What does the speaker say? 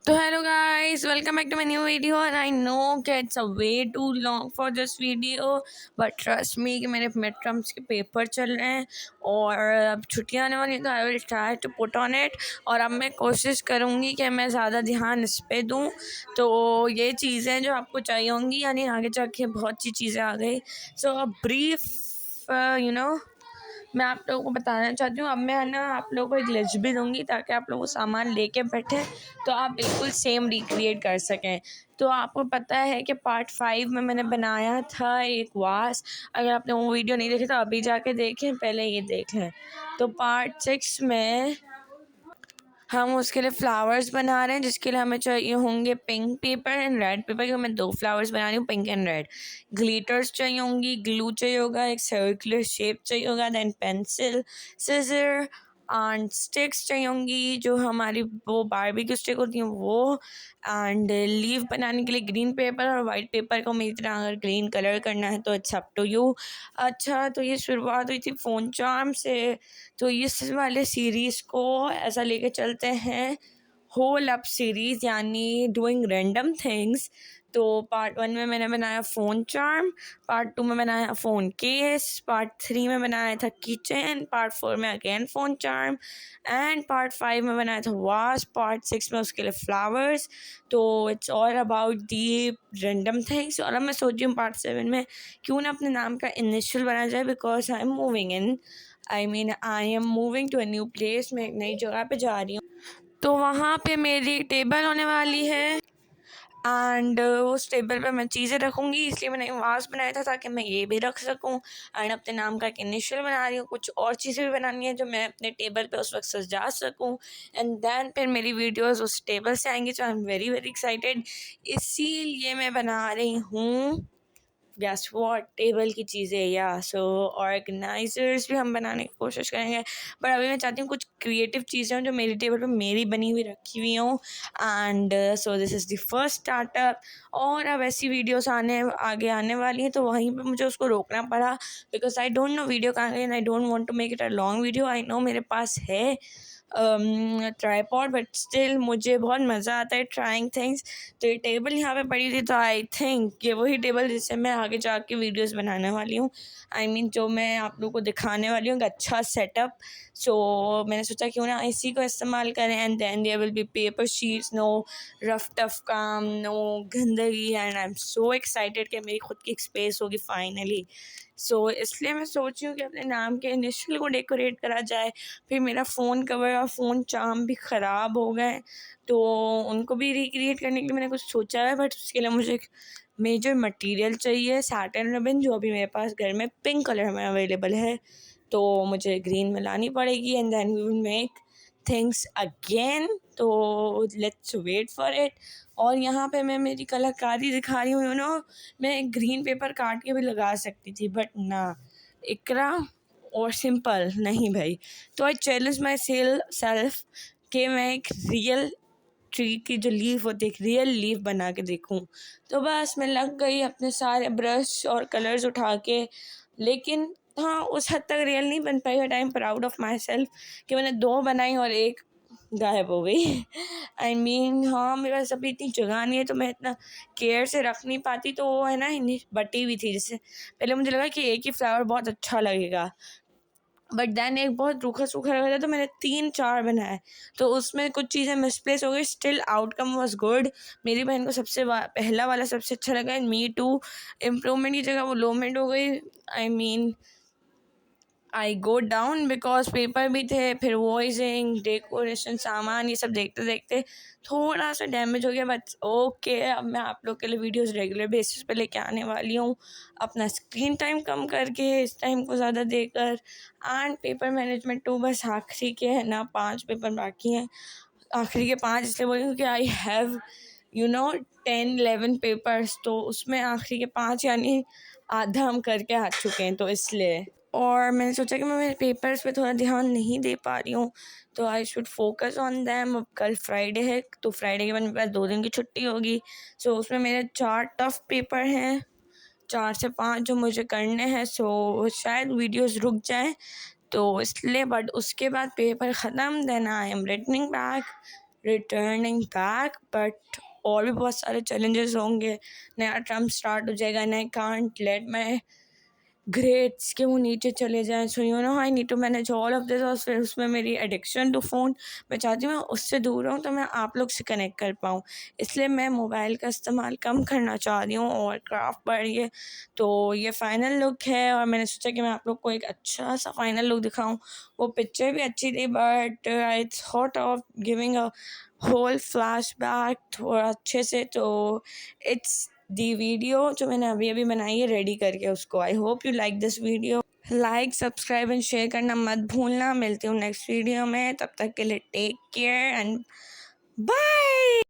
तो hello guys, welcome back to my new video. And I know कि it's a way too long for this video, but trust me कि मेरे mid terms के paper चल रहे हैं और अब छुट्टियां आने वाली हैं, तो I will try to put on it. और अब मैं कोशिश करूँगी कि मैं ज़्यादा ध्यान इस पर दूँ। तो ये चीज़ें जो आपको चाहिए होंगी, यानी आगे जाके बहुत सी चीज़ें आ गई। सो अ ब्रीफ मैं आप लोगों को बताना चाहती हूँ। अब मैं है ना आप लोगों को एक लिस्ट भी दूँगी ताकि आप लोग सामान लेके बैठे तो आप बिल्कुल सेम रिक्रिएट कर सकें। तो आपको पता है कि पार्ट 5 में मैंने बनाया था एक वास। अगर आपने वो वीडियो नहीं देखी तो अभी जाके देखें, पहले ये देख लें। तो पार्ट 6 में हम उसके लिए फ्लावर्स बना रहे हैं, जिसके लिए हमें चाहिए होंगे pink paper and red pepper, क्योंकि मैं 2 फ्लावर्स बना रही हूँ, पिंक एंड रेड। ग्लिटर्स चाहिए होंगी, ग्लू चाहिए होगा, एक सर्कुलर शेप चाहिए होगा, then pencil, scissor and sticks चाहिए होंगी, जो हमारी वो बारबेक्यू स्टिक होती हैं वो। एंड लीफ बनाने के लिए ग्रीन पेपर और वाइट पेपर को मेरी तरह अगर ग्रीन कलर करना है तो इट्स अप टू यू। अच्छा, तो ये शुरुआत हुई थी फ़ोन चार्म से। तो इस वाले सीरीज़ को ऐसा लेके चलते हैं, होल अप सीरीज़, यानी डूइंग रैंडम थिंग्स। तो पार्ट 1 में मैंने बनाया फ़ोन चार्म, पार्ट 2 में बनाया फ़ोन केस, पार्ट 3 में बनाया था किचन, पार्ट 4 में again phone charm and part 5 में बनाया था वास, पार्ट 6 में उसके लिए फ्लावर्स। तो it's all about the random things. और अब मैं सोच रही हूँ पार्ट 7 में क्यों ना अपने नाम का इनिशियल बना जाए, because I am moving to a new place. मैं एक नई जगह पे जा रही हूँ, तो वहाँ पे मेरी टेबल होने वाली है एंड उस टेबल पे मैं चीज़ें रखूँगी, इसलिए मैंने वास बनाया था ताकि मैं ये भी रख सकूँ। एंड अपने नाम का एक इनिशियल बना रही हूँ, कुछ और चीज़ें भी बनानी है जो मैं अपने टेबल पे उस वक्त सजा सकूँ। एंड देन फिर मेरी वीडियोस उस टेबल से आएंगी, तो I am very very excited. इसीलिए मैं बना रही हूँ गेस व्हाट, टेबल की चीज़ें। या सो ऑर्गेनाइजर्स भी हम बनाने की कोशिश करेंगे, बट अभी मैं चाहती हूँ कुछ क्रिएटिव चीज़ें हों जो मेरी टेबल पे मेरी बनी हुई रखी हुई हों। And so this is the first startup. और अब ऐसी वीडियोस आगे आने वाली हैं, तो वहीं पे मुझे उसको रोकना पड़ा, because I don't know video कहाँ गई and I don't want to make it a long video. I know मेरे पास है ट्राईपॉड, बट स्टिल मुझे बहुत मज़ा आता है ट्राइंग थिंग्स। तो ये टेबल यहाँ पे पड़ी थी, तो आई थिंक ये वही टेबल जिससे मैं आगे जाके वीडियोस बनाने वाली हूँ। जो मैं आप लोगों को दिखाने वाली हूँ, एक अच्छा सेटअप। सो मैंने सोचा क्यों ना इसी को इस्तेमाल करें। And then there will be paper sheets, no rough tough काम, नो गंदगी। And I am so excited कि मेरी खुद की एक स्पेस होगी फाइनली। सो इसलिए मैं सोच रही हूँ कि अपने नाम के इनिशियल को डेकोरेट करा जाए। फिर मेरा फ़ोन कवर और फ़ोन चार्म भी ख़राब हो गए, तो उनको भी रिक्रिएट करने के लिए मैंने कुछ सोचा है, बट उसके लिए मुझे एक मेजर मटेरियल चाहिए, सैटिन रिबन, जो अभी मेरे पास घर में पिंक कलर में अवेलेबल है। तो मुझे ग्रीन में लानी पड़ेगी and then we will make things again. तो लेट्स वेट फॉर इट। और यहाँ पे मैं मेरी कलाकारी दिखा रही हूँ, मैं ग्रीन पेपर काट के भी लगा सकती थी, बट ना, इकरा और सिंपल नहीं भाई। तो आई चैलेंज माई सेल्फ कि मैं एक रियल ट्री की जो लीफ होती है, एक रियल लीफ बना के देखूं। तो बस मैं लग गई अपने सारे ब्रश और कलर्स उठा के, लेकिन हाँ, उस हद तक रियल नहीं बन पाई, but I am proud of myself कि मैंने 2 बनाई और एक गायब हो गई। हाँ, मेरे पास अभी इतनी जगह नहीं है, तो मैं इतना केयर से रख नहीं पाती, तो वो है ना बटी हुई थी। जैसे पहले मुझे लगा कि एक ही फ्लावर बहुत अच्छा लगेगा, बट दैन एक बहुत रूखा सूखा लगा था, तो मैंने 3-4 बनाए, तो उसमें कुछ चीज़ें मिसप्लेस हो गई। Still outcome was good. मेरी बहन को पहला वाला सबसे अच्छा लगा, एंड मी टू। इम्प्रूवमेंट की जगह वो लोमेंट हो गई। आई गो डाउन बिकॉज पेपर भी थे, फिर वॉइसिंग, डेकोरेशन, सामान, ये सब देखते देखते थोड़ा सा डैमेज हो गया, बट ओके। अब मैं आप लोग के लिए वीडियोस रेगुलर बेसिस पे लेके आने वाली हूँ, अपना स्क्रीन टाइम कम करके, इस टाइम को ज़्यादा देकर। एंड पेपर मैनेजमेंट 2 बस आखिरी के है ना, 5 पेपर बाकी हैं। आखिरी के 5 इसलिए बोली क्योंकि आई हैव 10-11 पेपर्स, तो उसमें आखिरी के 5 यानी आधा हम करके आ चुके हैं, तो इसलिए। और मैंने सोचा कि मैं मेरे पेपर्स पे थोड़ा ध्यान नहीं दे पा रही हूँ, तो I should focus on them. अब कल फ्राइडे है, तो फ्राइडे के बाद मेरे पास 2 दिन की छुट्टी होगी। सो उसमें मेरे 4 टफ पेपर हैं, 4 से 5 जो मुझे करने हैं। सो शायद वीडियोस रुक जाएं, तो इसलिए। बट उसके बाद पेपर ख़त्म, then I am returning back returning back, but और भी बहुत सारे चैलेंजेस होंगे, नया टर्म स्टार्ट हो जाएगा and I can't let my grades के वो नीचे चले जाएं। So you know I need to manage all of this. और फिर उसमें मेरी एडिक्शन टू फ़ोन, मैं चाहती हूँ मैं उससे दूर रहूँ तो मैं आप लोग से कनेक्ट कर पाऊँ, इसलिए मैं मोबाइल का इस्तेमाल कम करना चाह रही हूँ और क्राफ्ट बढ़िए। तो ये फ़ाइनल लुक है और मैंने सोचा कि मैं आप लोग को एक अच्छा सा फ़ाइनल लुक दिखाऊँ। वो पिक्चर भी अच्छी थी but I thought of giving a whole flashback थोड़ा अच्छे से। तो इट्स दी वीडियो जो मैंने अभी अभी बनाई है रेडी करके उसको। I hope you like this video. Like, subscribe and share करना मत भूलना। मिलती हूँ नेक्स्ट वीडियो में, तब तक के लिए टेक केयर एंड बाय।